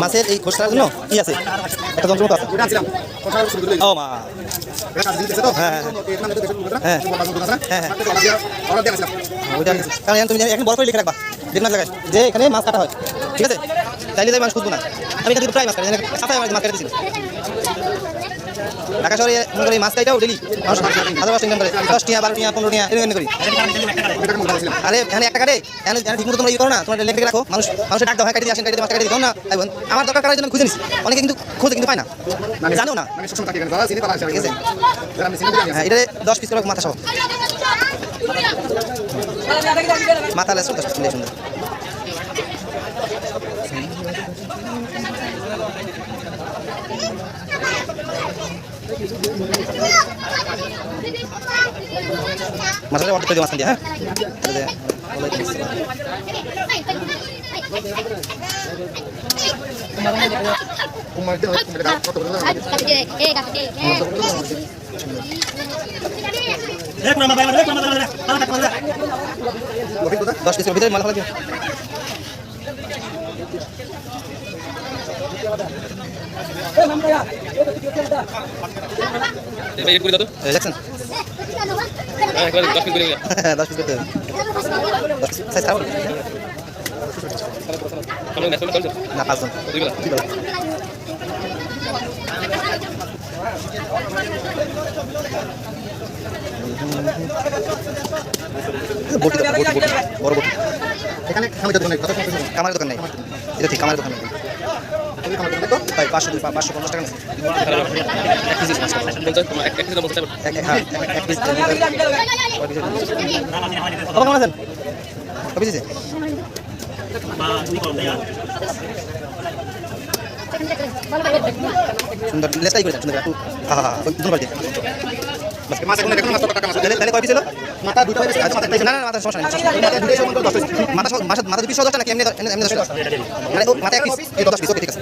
মাছের এই খোসার জন্য কি আছে একটা যন্ত্র মতো আছে ও মা কারণ তুমি এখন বড় করে লিখে রাখবা দেবনাথ জায়গায় যে এখানে মাছ কাটা হয় ঠিক আছে চাইলে যাই মানুষ খুঁজবো না আমি এখানে প্রায় মাছ কাটি সাফাই মাছ কাটা দিয়েছিল ঢাকা শহরে মনে করি মাছ কাটাও ডেলি মানুষ হাজার মাছ ইনকাম করে 10 টিয়া 12 টিয়া 15 টিয়া এরকম করি আরে এখানে একটা কাটে এখানে ঠিক মতো তোমরা ই করো না তোমরা লেখে রাখো মানুষের ডাক দাও হয় কাটি দিয়ে আসেন কাটি মাছ কাটি দিও না আমার দরকার করার জন্য খুঁজে নিছি অনেকে কিন্তু খোঁজে কিন্তু পায় না জানো না ঠিক আছে হ্যাঁ এটা 10 পিস করে মাথা সহ মাথা লেস 10 পিস সুন্দর মাছটা অর্ধেক করে মাছ দিয়ে হ্যাঁ দশ পিসের ভিতরে মাল ফেলা দিয়ে দেখছেন 10 পিস করতে হবে না 5 জন বড় বড় এখানে কামারের দোকান নেই এটা ঠিক কামারের দোকান নেই 550 টাকা সুন্দর লেসটাই করে সুন্দর তাহলে কয় পিস হলো মাথা দুটো না মাথা সমস্যা নেই মাথা 2 পিস 10 টাকা নাকি এমনি মাথা 1 পিস 10 পিস ঠিক আছে